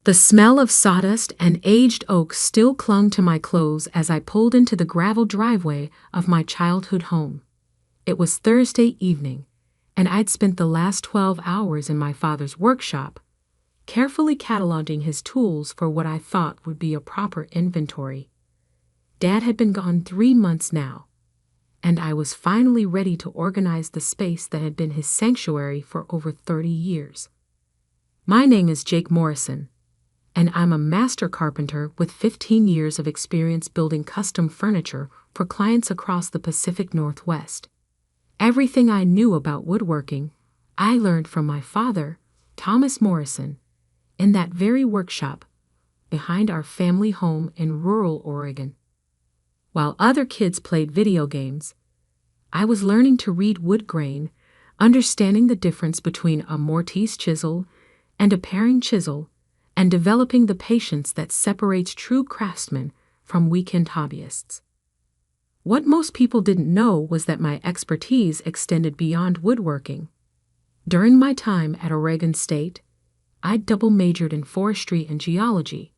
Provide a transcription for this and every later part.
The smell of sawdust and aged oak still clung to my clothes as I pulled into the gravel driveway of my childhood home. It was Thursday evening, and I'd spent the last 12 hours in my father's workshop, carefully cataloging his tools for what I thought would be a proper inventory. Dad had been gone 3 months now, and I was finally ready to organize the space that had been his sanctuary for over 30 years. My name is Jake Morrison, and I'm a master carpenter with 15 years of experience building custom furniture for clients across the Pacific Northwest. Everything I knew about woodworking, I learned from my father, Thomas Morrison, in that very workshop behind our family home in rural Oregon. While other kids played video games, I was learning to read wood grain, understanding the difference between a mortise chisel and a paring chisel, and developing the patience that separates true craftsmen from weekend hobbyists. What most people didn't know was that my expertise extended beyond woodworking. During my time at Oregon State, I double majored in forestry and geology,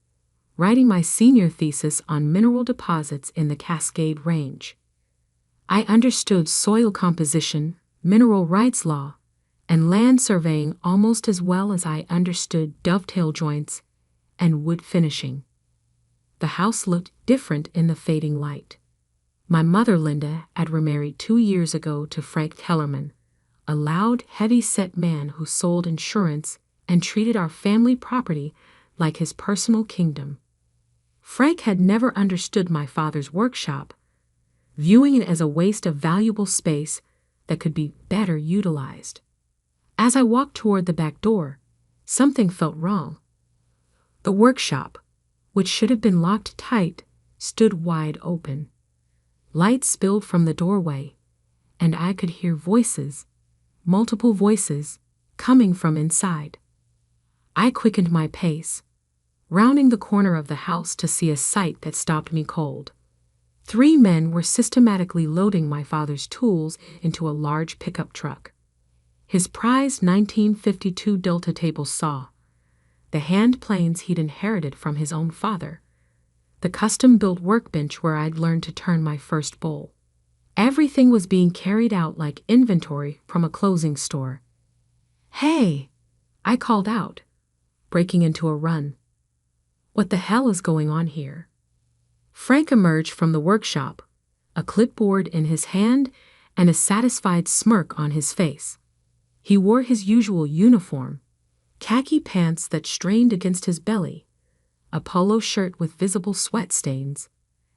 writing my senior thesis on mineral deposits in the Cascade Range. I understood soil composition, mineral rights law, and land surveying almost as well as I understood dovetail joints and wood finishing. The house looked different in the fading light. My mother, Linda, had remarried 2 years ago to Frank Kellerman, a loud, heavy-set man who sold insurance and treated our family property like his personal kingdom. Frank had never understood my father's workshop, viewing it as a waste of valuable space that could be better utilized. As I walked toward the back door, something felt wrong. The workshop, which should have been locked tight, stood wide open. Light spilled from the doorway, and I could hear voices, multiple voices, coming from inside. I quickened my pace, rounding the corner of the house to see a sight that stopped me cold. 3 men were systematically loading my father's tools into a large pickup truck. His prized 1952 Delta table saw, the hand planes he'd inherited from his own father, the custom-built workbench where I'd learned to turn my first bowl. Everything was being carried out like inventory from a closing store. "Hey!" I called out, breaking into a run. "What the hell is going on here?" Frank emerged from the workshop, a clipboard in his hand and a satisfied smirk on his face. He wore his usual uniform, khaki pants that strained against his belly, a polo shirt with visible sweat stains,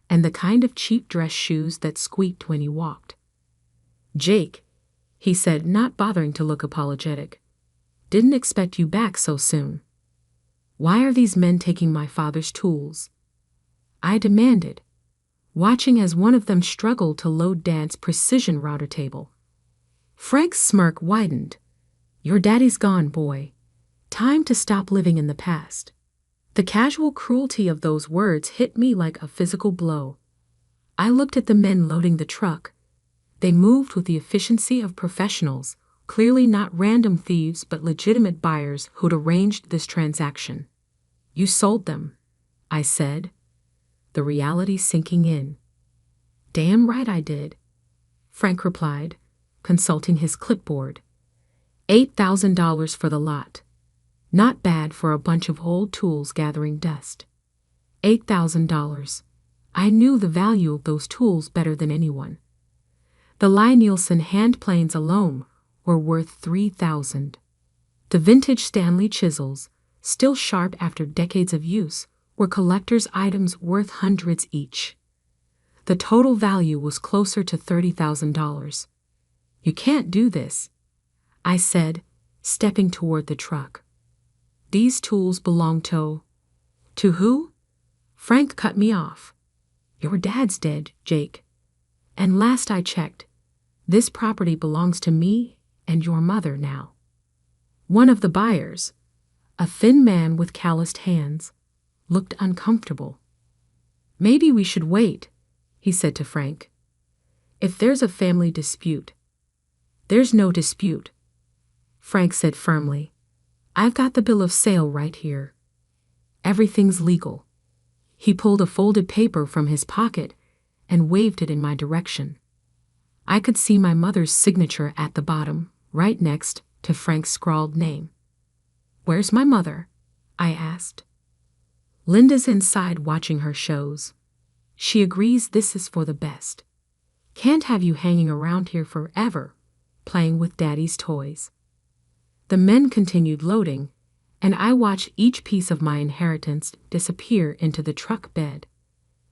and the kind of cheap dress shoes that squeaked when he walked. "Jake," he said, not bothering to look apologetic, "didn't expect you back so soon. Why are these men taking my father's tools?" I demanded, watching as one of them struggled to load Dad's precision router table. Frank's smirk widened. "Your daddy's gone, boy. Time to stop living in the past." The casual cruelty of those words hit me like a physical blow. I looked at the men loading the truck. They moved with the efficiency of professionals, clearly not random thieves but legitimate buyers who'd arranged this transaction. "You sold them," I said, the reality sinking in. "Damn right I did," Frank replied, consulting his clipboard. $8,000 for the lot. Not bad for a bunch of old tools gathering dust. $8,000. I knew the value of those tools better than anyone. The Lie-Nielsen hand planes alone were worth $3,000. The vintage Stanley chisels, still sharp after decades of use, were collector's items worth hundreds each. The total value was closer to $30,000. "You can't do this," I said, stepping toward the truck. "These tools belong to..." "To who?" Frank cut me off. "Your dad's dead, Jake. And last I checked, this property belongs to me and your mother now." One of the buyers, a thin man with calloused hands, looked uncomfortable. "Maybe we should wait," he said to Frank. "If there's a family dispute." "There's no dispute," Frank said firmly. "I've got the bill of sale right here." Everything's legal. He pulled a folded paper from his pocket and waved it in my direction. I could see my mother's signature at the bottom, right next to Frank's scrawled name. "Where's my mother?" I asked. "Linda's inside watching her shows. She agrees this is for the best. Can't have you hanging around here forever, playing with Daddy's toys." The men continued loading, and I watched each piece of my inheritance disappear into the truck bed.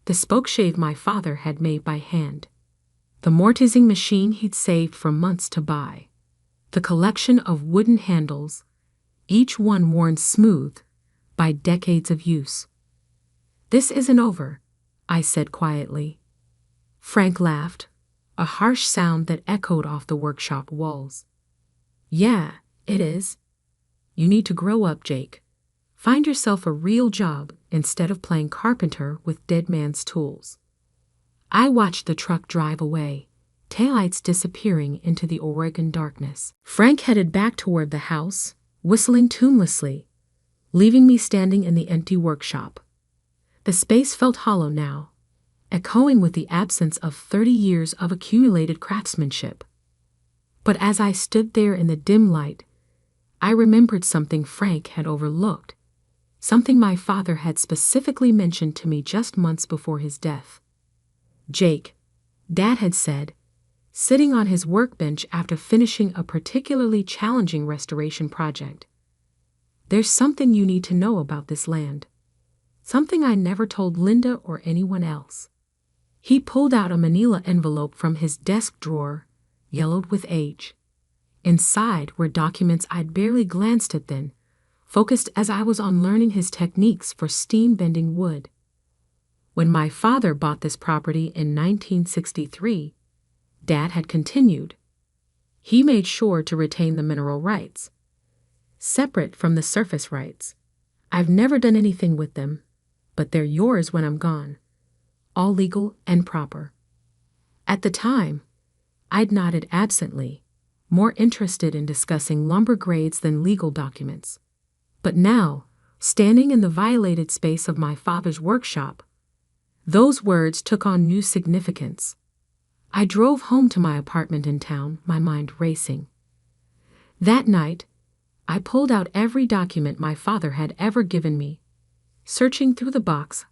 The spokeshave my father had made by hand. The mortising machine he'd saved for months to buy. The collection of wooden handles, each one worn smooth by decades of use. "This isn't over," I said quietly. Frank laughed, a harsh sound that echoed off the workshop walls. "Yeah, it is. You need to grow up, Jake. Find yourself a real job instead of playing carpenter with dead man's tools." I watched the truck drive away, taillights disappearing into the Oregon darkness. Frank headed back toward the house, whistling tunelessly, leaving me standing in the empty workshop. The space felt hollow now, echoing with the absence of 30 years of accumulated craftsmanship. But as I stood there in the dim light, I remembered something Frank had overlooked, something my father had specifically mentioned to me just months before his death. "Jake," Dad had said, sitting on his workbench after finishing a particularly challenging restoration project, "there's something you need to know about this land. Something I never told Linda or anyone else." He pulled out a manila envelope from his desk drawer, yellowed with age. Inside were documents I'd barely glanced at then, focused as I was on learning his techniques for steam-bending wood. When my father bought this property in 1963, Dad had continued, he made sure to retain the mineral rights, separate from the surface rights. "I've never done anything with them, but they're yours when I'm gone, all legal and proper." At the time, I'd nodded absently, more interested in discussing lumber grades than legal documents. But now, standing in the violated space of my father's workshop, those words took on new significance. I drove home to my apartment in town, my mind racing. That night, I pulled out every document my father had ever given me, searching through the box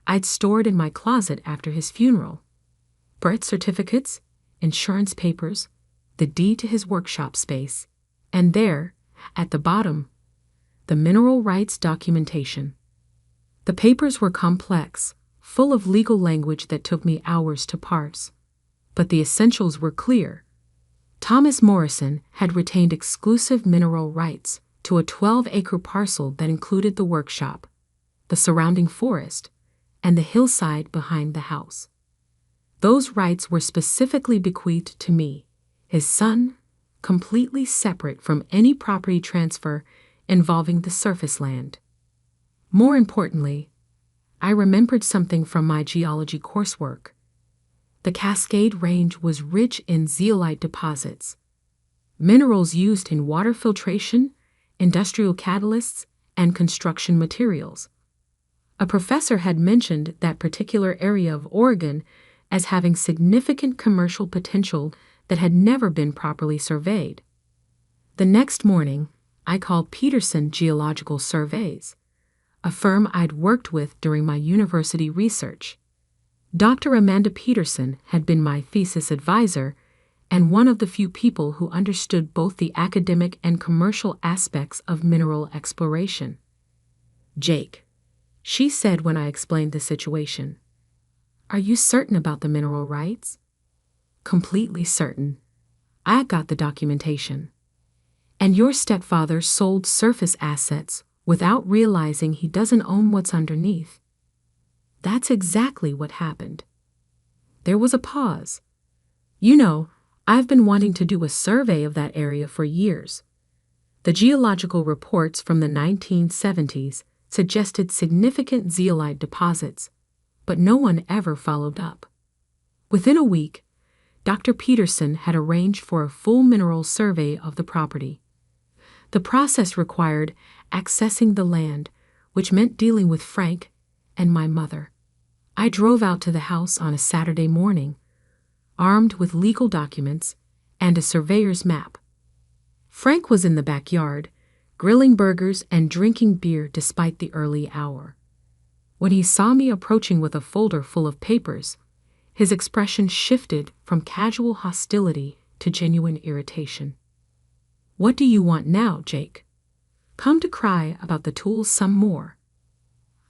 I'd stored in my closet after his funeral. Birth certificates, insurance papers, the deed to his workshop space, and there, at the bottom, the mineral rights documentation. The papers were complex, full of legal language that took me hours to parse. But the essentials were clear. Thomas Morrison had retained exclusive mineral rights to a 12-acre parcel that included the workshop, the surrounding forest, and the hillside behind the house. Those rights were specifically bequeathed to me, his son, completely separate from any property transfer involving the surface land. More importantly, I remembered something from my geology coursework. The Cascade Range was rich in zeolite deposits, minerals used in water filtration, industrial catalysts, and construction materials. A professor had mentioned that particular area of Oregon as having significant commercial potential that had never been properly surveyed. The next morning, I called Peterson Geological Surveys, a firm I'd worked with during my university research. Dr. Amanda Peterson had been my thesis advisor and one of the few people who understood both the academic and commercial aspects of mineral exploration. "Jake," she said when I explained the situation, "are you certain about the mineral rights?" "Completely certain. I got the documentation. And your stepfather sold surface assets without realizing he doesn't own what's underneath." That's exactly what happened. There was a pause. "You know, I've been wanting to do a survey of that area for years. The geological reports from the 1970s suggested significant zeolite deposits, but no one ever followed up." Within a week, Dr. Peterson had arranged for a full mineral survey of the property. The process required accessing the land, which meant dealing with Frank and my mother. I drove out to the house on a Saturday morning, armed with legal documents and a surveyor's map. Frank was in the backyard, grilling burgers and drinking beer despite the early hour. When he saw me approaching with a folder full of papers, his expression shifted from casual hostility to genuine irritation. "What do you want now, Jake? Come to cry about the tools some more?"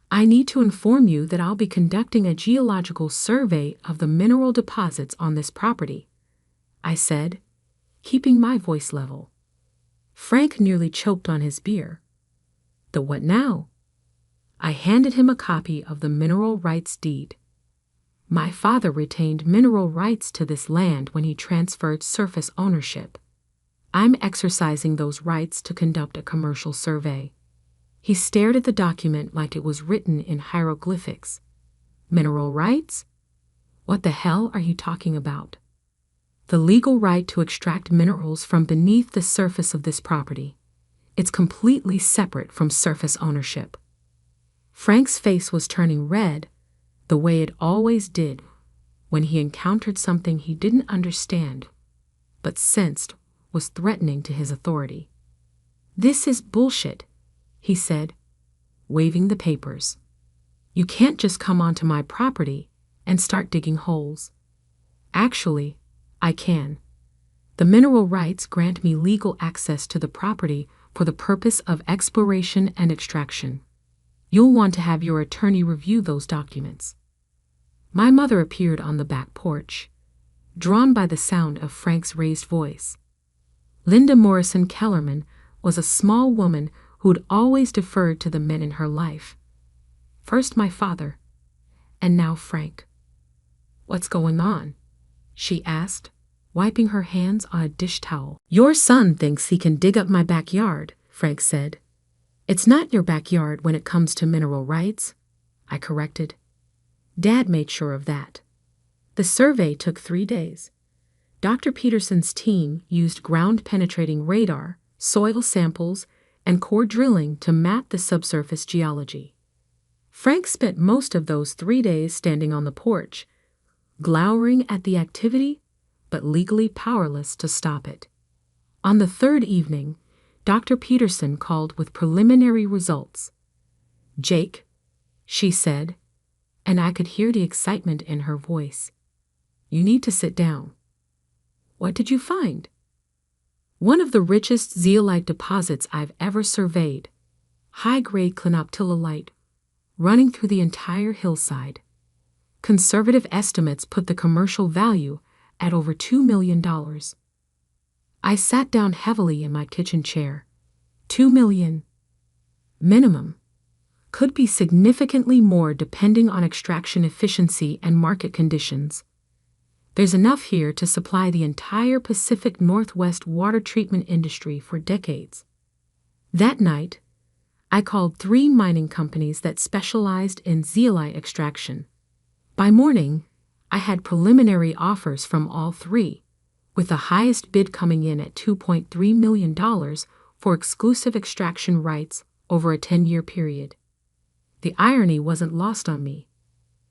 "I need to inform you that I'll be conducting a geological survey of the mineral deposits on this property," I said, keeping my voice level. Frank nearly choked on his beer. "The what now?" I handed him a copy of the mineral rights deed. My father retained mineral rights to this land when he transferred surface ownership. I'm exercising those rights to conduct a commercial survey. He stared at the document like it was written in hieroglyphics. "Mineral rights? What the hell are you talking about?" "The legal right to extract minerals from beneath the surface of this property. It's completely separate from surface ownership." Frank's face was turning red, the way it always did when he encountered something he didn't understand, but sensed was threatening to his authority. "This is bullshit," he said, waving the papers. "You can't just come onto my property and start digging holes." "Actually, I can. The mineral rights grant me legal access to the property for the purpose of exploration and extraction. You'll want to have your attorney review those documents." My mother appeared on the back porch, drawn by the sound of Frank's raised voice. Linda Morrison Kellerman was a small woman who'd always deferred to the men in her life. First my father, and now Frank. "What's going on?" she asked, wiping her hands on a dish towel. "Your son thinks he can dig up my backyard," Frank said. "It's not your backyard when it comes to mineral rights," I corrected. Dad made sure of that. The survey took 3 days. Dr. Peterson's team used ground-penetrating radar, soil samples, and core drilling to map the subsurface geology. Frank spent most of those 3 days standing on the porch, glowering at the activity, but legally powerless to stop it. On the 3rd evening, Dr. Peterson called with preliminary results. "Jake," she said, and I could hear the excitement in her voice, "you need to sit down." "What did you find?" "One of the richest zeolite deposits I've ever surveyed. High-grade clinoptilolite, running through the entire hillside. Conservative estimates put the commercial value at over $2 million. I sat down heavily in my kitchen chair. $2 million. Minimum. Could be significantly more depending on extraction efficiency and market conditions. There's enough here to supply the entire Pacific Northwest water treatment industry for decades. That night, I called 3 mining companies that specialized in zeolite extraction. By morning, I had preliminary offers from all 3, with the highest bid coming in at $2.3 million for exclusive extraction rights over a 10-year period. The irony wasn't lost on me.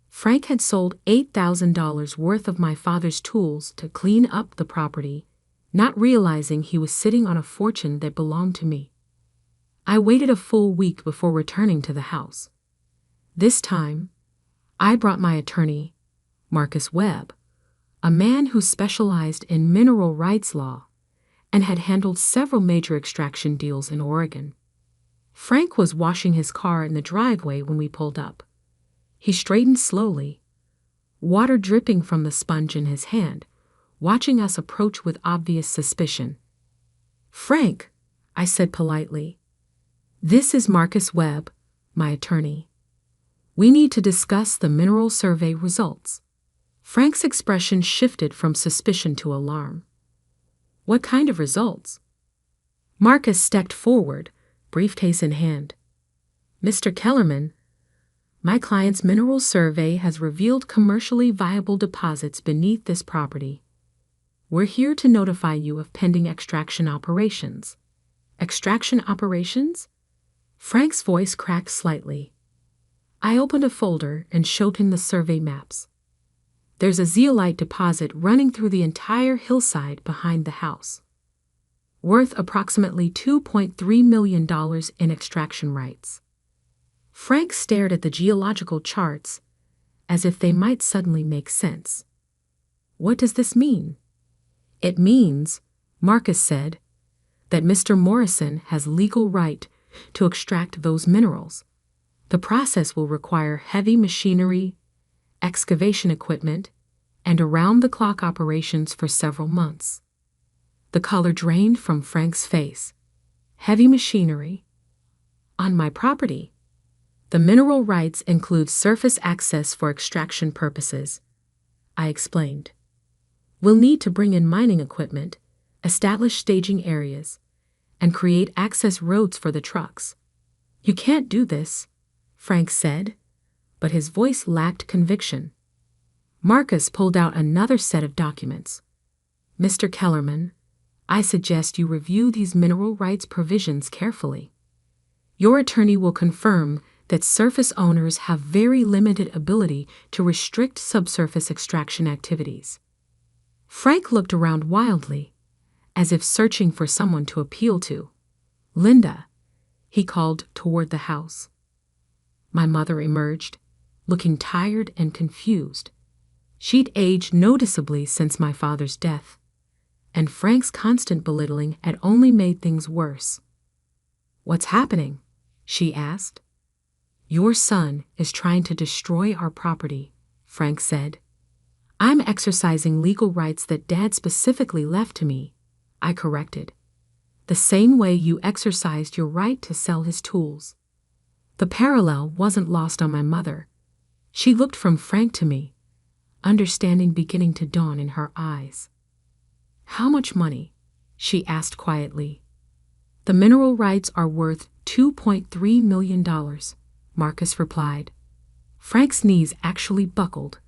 Frank had sold $8,000 worth of my father's tools to clean up the property, not realizing he was sitting on a fortune that belonged to me. I waited a full week before returning to the house. This time, I brought my attorney, Marcus Webb, a man who specialized in mineral rights law and had handled several major extraction deals in Oregon. Frank was washing his car in the driveway when we pulled up. He straightened slowly, water dripping from the sponge in his hand, watching us approach with obvious suspicion. "Frank," I said politely, "this is Marcus Webb, my attorney. We need to discuss the mineral survey results." Frank's expression shifted from suspicion to alarm. "What kind of results?" Marcus stepped forward, briefcase in hand. "Mr. Kellerman, my client's mineral survey has revealed commercially viable deposits beneath this property. We're here to notify you of pending extraction operations." "Extraction operations?" Frank's voice cracked slightly. I opened a folder and showed him the survey maps. There's a zeolite deposit running through the entire hillside behind the house, worth approximately $2.3 million in extraction rights. Frank stared at the geological charts as if they might suddenly make sense. What does this mean? It means, Marcus said, that Mr. Morrison has legal right to extract those minerals. The process will require heavy machinery, excavation equipment, and around-the-clock operations for several months. The color drained from Frank's face. Heavy machinery? On my property? The mineral rights include surface access for extraction purposes, I explained. We'll need to bring in mining equipment, establish staging areas, and create access roads for the trucks. You can't do this, Frank said, but his voice lacked conviction. Marcus pulled out another set of documents. Mr. Kellerman, I suggest you review these mineral rights provisions carefully. Your attorney will confirm that surface owners have very limited ability to restrict subsurface extraction activities. Frank looked around wildly, as if searching for someone to appeal to. Linda, he called toward the house. My mother emerged, looking tired and confused. She'd aged noticeably since my father's death, and Frank's constant belittling had only made things worse. What's happening? She asked. Your son is trying to destroy our property, Frank said. I'm exercising legal rights that Dad specifically left to me, I corrected. The same way you exercised your right to sell his tools. The parallel wasn't lost on my mother. She looked from Frank to me, understanding beginning to dawn in her eyes. How much money? She asked quietly. The mineral rights are worth $2.3 million, Marcus replied. Frank's knees actually buckled.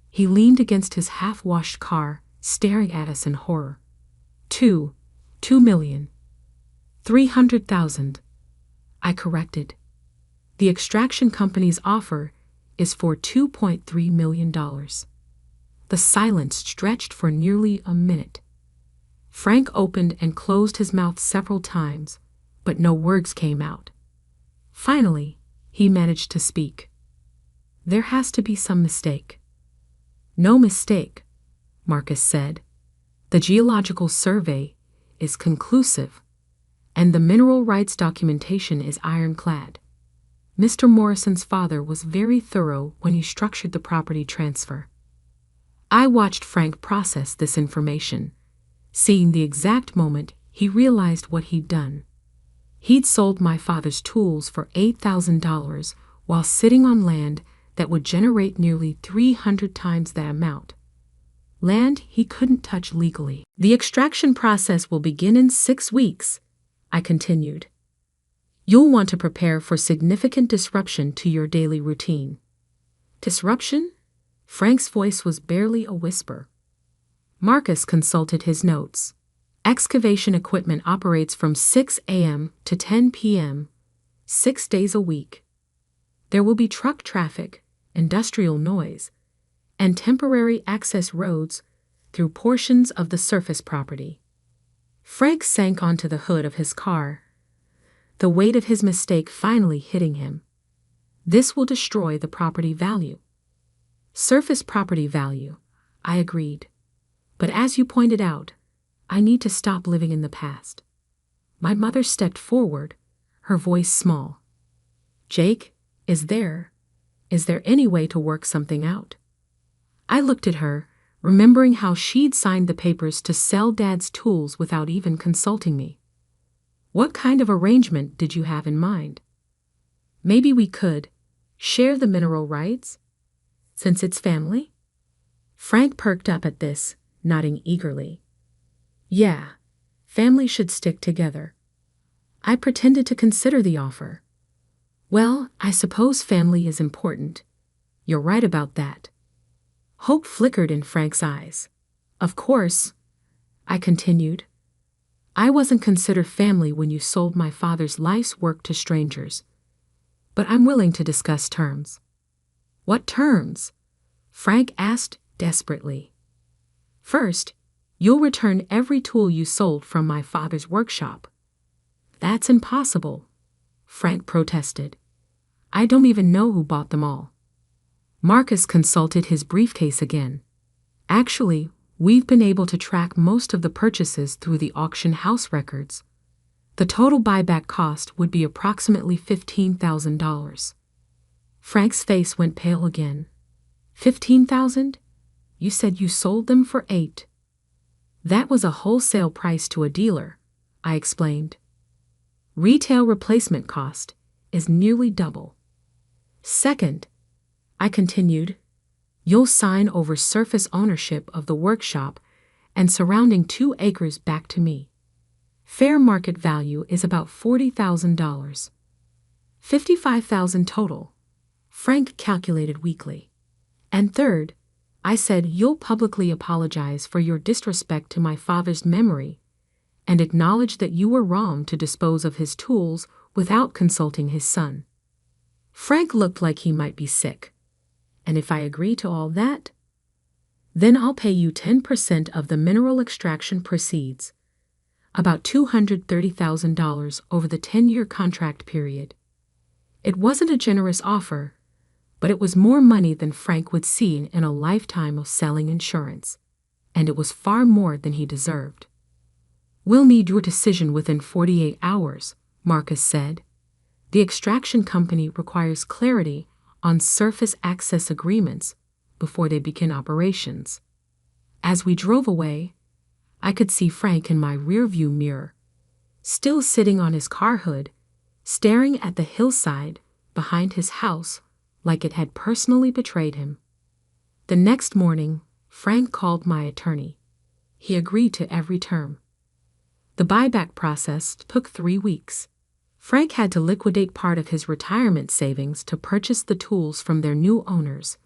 He leaned against his half-washed car, staring at us in horror. $2 million. 300,000. I corrected. The extraction company's offer is for $2.3 million. The silence stretched for nearly a minute. Frank opened and closed his mouth several times, but no words came out. Finally, he managed to speak. There has to be some mistake. No mistake, Marcus said. The geological survey is conclusive, and the mineral rights documentation is ironclad. Mr. Morrison's father was very thorough when he structured the property transfer. I watched Frank process this information, seeing the exact moment he realized what he'd done. He'd sold my father's tools for $8,000 while sitting on land that would generate nearly 300 times that amount. Land he couldn't touch legally. The extraction process will begin in 6 weeks, I continued. You'll want to prepare for significant disruption to your daily routine. Disruption? Frank's voice was barely a whisper. Marcus consulted his notes. Excavation equipment operates from 6 a.m. to 10 p.m., 6 days a week. There will be truck traffic, industrial noise, and temporary access roads through portions of the surface property. Frank sank onto the hood of his car, the weight of his mistake finally hitting him. This will destroy the property value. Surface property value, I agreed. But as you pointed out, I need to stop living in the past. My mother stepped forward, her voice small. Jake, is there any way to work something out? I looked at her, remembering how she'd signed the papers to sell Dad's tools without even consulting me. What kind of arrangement did you have in mind? Maybe we could share the mineral rights, since it's family? Frank perked up at this, nodding eagerly. Yeah, family should stick together. I pretended to consider the offer. Well, I suppose family is important. You're right about that. Hope flickered in Frank's eyes. Of course, I continued. I wasn't considered family when you sold my father's life's work to strangers. But I'm willing to discuss terms. What terms? Frank asked desperately. First, you'll return every tool you sold from my father's workshop. That's impossible, Frank protested. I don't even know who bought them all. Marcus consulted his briefcase again. Actually, we've been able to track most of the purchases through the auction house records. The total buyback cost would be approximately $15,000. Frank's face went pale again. $15,000? You said you sold them for $8,000. That was a wholesale price to a dealer, I explained. Retail replacement cost is nearly double. Second, I continued, you'll sign over surface ownership of the workshop and surrounding 2 acres back to me. Fair market value is about $40,000. $55,000 total, Frank calculated weakly. And third, I said you'll publicly apologize for your disrespect to my father's memory and acknowledge that you were wrong to dispose of his tools without consulting his son. Frank looked like he might be sick. And if I agree to all that, then I'll pay you 10% of the mineral extraction proceeds, about $230,000 over the 10-year contract period. It wasn't a generous offer, but it was more money than Frank would see in a lifetime of selling insurance, and it was far more than he deserved. We'll need your decision within 48 hours, Marcus said. The extraction company requires clarity on surface access agreements before they begin operations. As we drove away, I could see Frank in my rearview mirror, still sitting on his car hood, staring at the hillside behind his house like it had personally betrayed him. The next morning, Frank called my attorney. He agreed to every term. The buyback process took 3 weeks. Frank had to liquidate part of his retirement savings to purchase the tools from their new owners,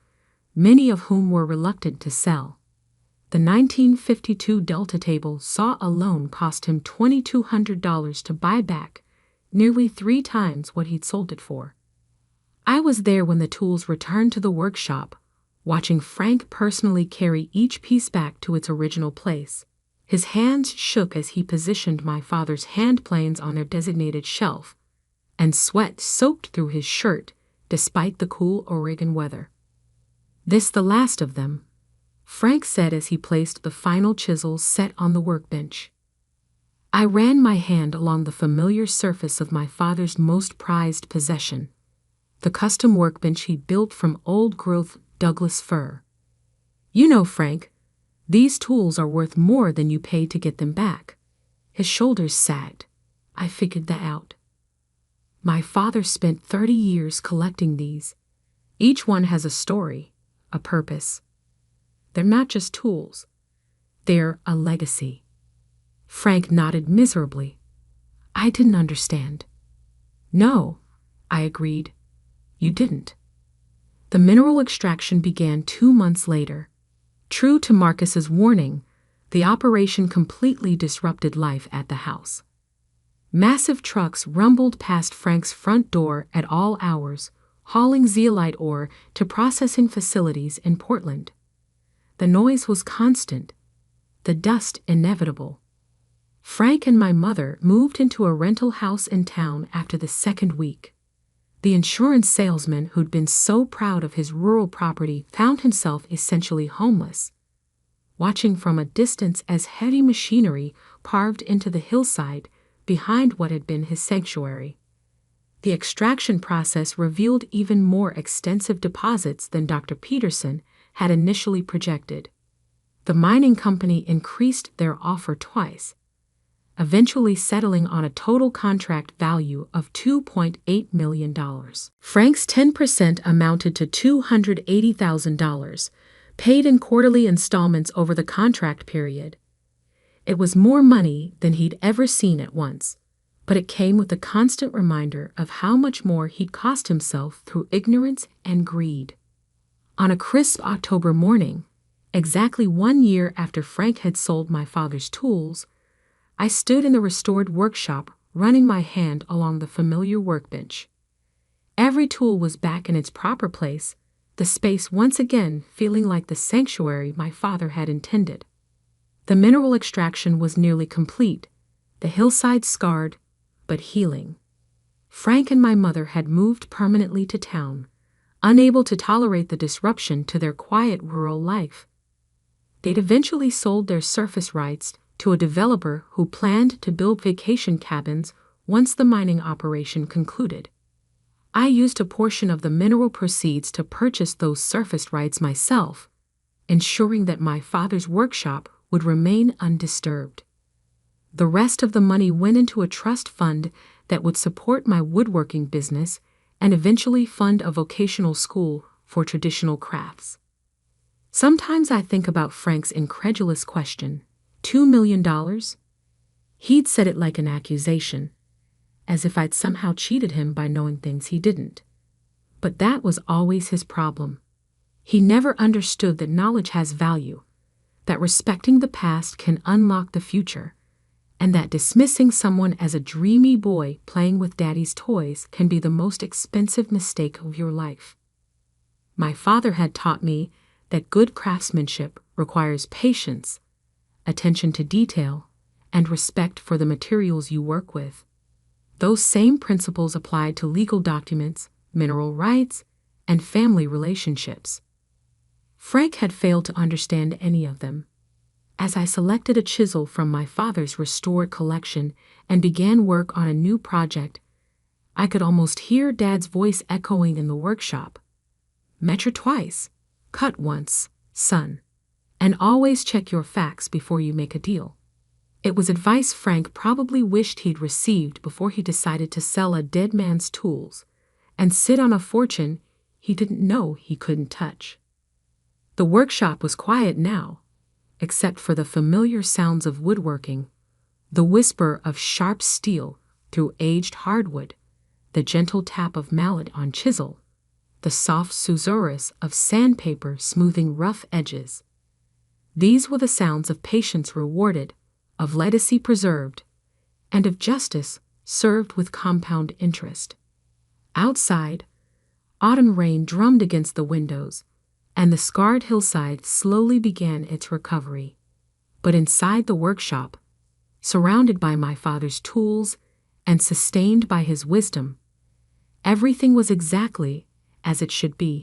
many of whom were reluctant to sell. The 1952 Delta table saw a loan cost him $2,200 to buy back, nearly 3 times what he'd sold it for. I was there when the tools returned to the workshop, watching Frank personally carry each piece back to its original place. His hands shook as he positioned my father's hand planes on their designated shelf, and sweat soaked through his shirt despite the cool Oregon weather. "This the last of them," Frank said as he placed the final chisels set on the workbench. I ran my hand along the familiar surface of my father's most prized possession, the custom workbench he'd built from old-growth Douglas fir. "You know, Frank, these tools are worth more than you paid to get them back." His shoulders sagged. I figured that out. My father spent 30 years collecting these. Each one has a story, a purpose. They're not just tools. They're a legacy. Frank nodded miserably. I didn't understand. "No," I agreed. "You didn't." The mineral extraction began 2 months later. True to Marcus's warning, the operation completely disrupted life at the house. Massive trucks rumbled past Frank's front door at all hours, hauling zeolite ore to processing facilities in Portland. The noise was constant, the dust inevitable. Frank and my mother moved into a rental house in town after the 2nd week. The insurance salesman who'd been so proud of his rural property found himself essentially homeless, watching from a distance as heavy machinery carved into the hillside behind what had been his sanctuary. The extraction process revealed even more extensive deposits than Dr. Peterson had initially projected. The mining company increased their offer twice, eventually settling on a total contract value of $2.8 million. Frank's 10% amounted to $280,000, paid in quarterly installments over the contract period. It was more money than he'd ever seen at once, but it came with a constant reminder of how much more he'd cost himself through ignorance and greed. On a crisp October morning, exactly 1 year after Frank had sold my father's tools, I stood in the restored workshop, running my hand along the familiar workbench. Every tool was back in its proper place, the space once again feeling like the sanctuary my father had intended. The mineral extraction was nearly complete, the hillside scarred, but healing. Frank and my mother had moved permanently to town, unable to tolerate the disruption to their quiet rural life. They'd eventually sold their surface rights to a developer who planned to build vacation cabins once the mining operation concluded. I used a portion of the mineral proceeds to purchase those surface rights myself, ensuring that my father's workshop would remain undisturbed. The rest of the money went into a trust fund that would support my woodworking business and eventually fund a vocational school for traditional crafts. Sometimes I think about Frank's incredulous question, $2 million? He'd said it like an accusation, as if I'd somehow cheated him by knowing things he didn't. But that was always his problem. He never understood that knowledge has value, that respecting the past can unlock the future, and that dismissing someone as a dreamy boy playing with daddy's toys can be the most expensive mistake of your life. My father had taught me that good craftsmanship requires patience, attention to detail, and respect for the materials you work with. Those same principles applied to legal documents, mineral rights, and family relationships. Frank had failed to understand any of them. As I selected a chisel from my father's restored collection and began work on a new project, I could almost hear Dad's voice echoing in the workshop. Measure twice, cut once, son, and always check your facts before you make a deal. It was advice Frank probably wished he'd received before he decided to sell a dead man's tools and sit on a fortune he didn't know he couldn't touch. The workshop was quiet now, except for the familiar sounds of woodworking, the whisper of sharp steel through aged hardwood, the gentle tap of mallet on chisel, the soft susurrus of sandpaper smoothing rough edges. These were the sounds of patience rewarded, of legacy preserved, and of justice served with compound interest. Outside, autumn rain drummed against the windows, and the scarred hillside slowly began its recovery. But inside the workshop, surrounded by my father's tools and sustained by his wisdom, everything was exactly as it should be.